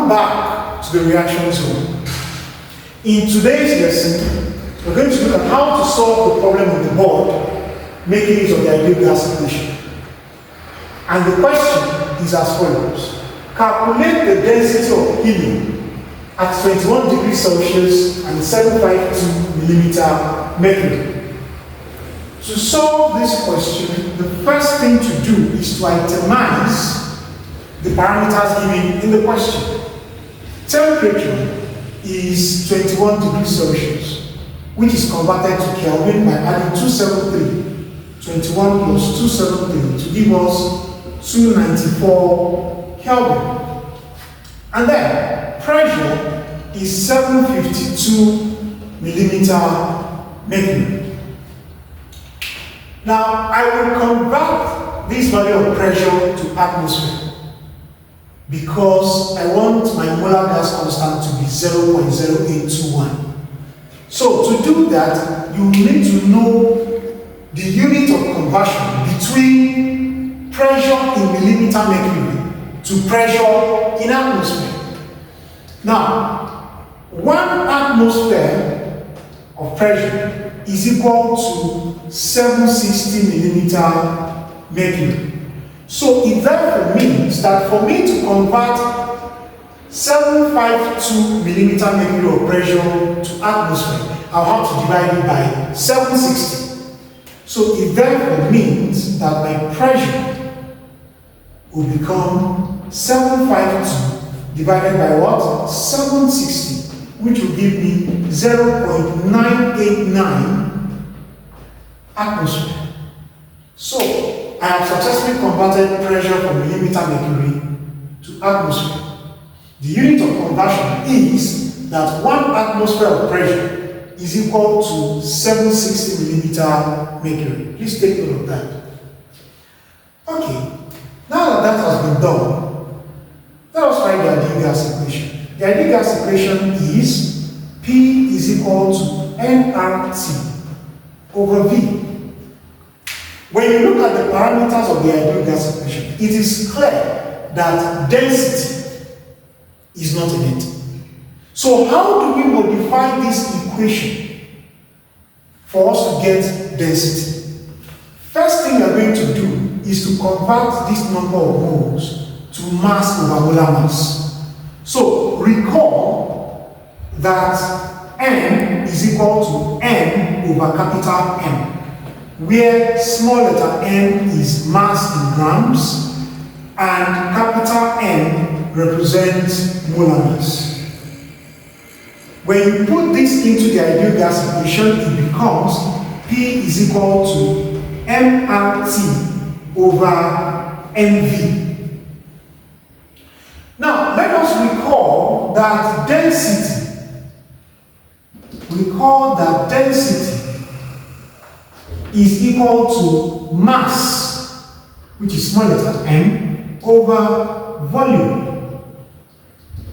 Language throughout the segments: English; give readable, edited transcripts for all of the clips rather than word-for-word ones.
Welcome back to the reaction zone. In today's lesson, we're going to look at how to solve the problem on the board, making use of the ideal gas equation. And the question is as follows. Calculate the density of helium at 21 degrees Celsius and 752 millimeter mercury. To solve this question, the first thing to do is to itemize the parameters given in the question. Temperature is 21 degrees Celsius, which is converted to Kelvin by adding 273, 21 plus 273 to give us 294 Kelvin. And then pressure is 752 millimeter mercury. Now I will convert this value of pressure to atmosphere because I want my molar gas constant to be 0.0821. So to do that, you need to know the unit of conversion between pressure in millimeter mercury to pressure in atmosphere. Now, 1 atmosphere of pressure is equal to 760 millimeter mercury. So it therefore means that for me to convert 752 millimeter mercury of pressure to atmosphere, I'll have to divide it by 760. So it therefore means that my pressure will become 752 divided by what? 760, which will give me 0.989 atmosphere. So I have successfully converted pressure from millimeter mercury to atmosphere. The unit of conversion is that 1 atmosphere of pressure is equal to 760 millimeter mercury. Please take note of that. Okay, now that that has been done, let us write the ideal gas equation. The ideal gas equation is P is equal to nRT over V. When you look at the parameters of the ideal gas equation, it is clear that density is not in it. So how do we modify this equation for us to get density? First thing we are going to do is to convert this number of moles to mass over molar mass. So recall that M is equal to N over capital M, where small letter m is mass in grams and capital M represents molar mass. When you put this into the ideal gas equation, it becomes P is equal to nRT over nV. Now, let us recall that density is equal to mass, which is small letter m, over volume,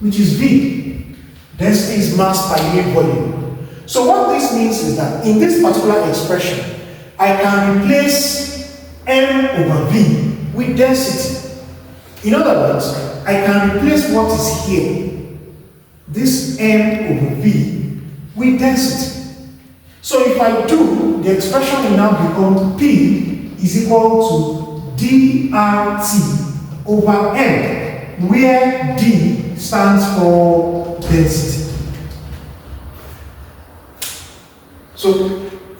which is V. Density is mass per unit volume. So what this means is that in this particular expression, I can replace m over V with density. In other words, I can replace what is here, this m over V, with density. So if I do, the expression will now become P is equal to dRT over M, where D stands for density. So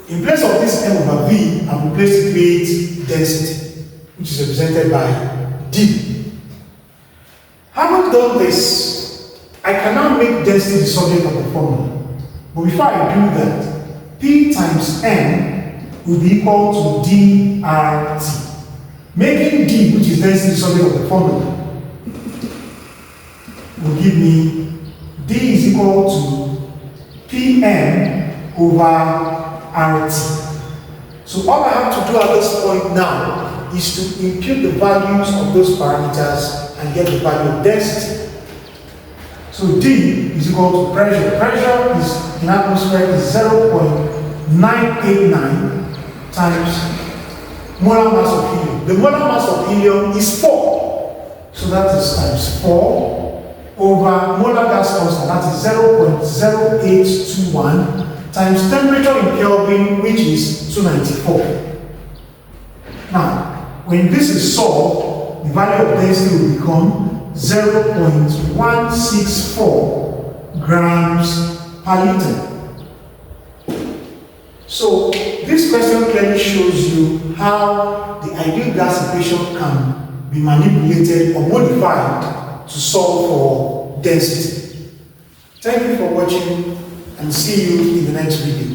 in place of this M over V, I'm replaced it with density, which is represented by D. Having done this, I can now make density the subject of the formula. But before I do that, P times N will be equal to dRT. Making D, which is density the subject of the formula, will give me D is equal to Pn over RT. So all I have to do at this point now is to impute the values of those parameters and get the value of density. So D is equal to pressure. Pressure is in atmosphere is 0.989 times molar mass of helium. The molar mass of helium is 4. So that is times 4 over molar gas constant, that is 0.0821, times temperature in Kelvin, which is 294. Now, when this is solved, the value of density will become 0.164 grams per liter. So, this question clearly shows you how the ideal gas equation can be manipulated or modified to solve for density. Thank you for watching and see you in the next video.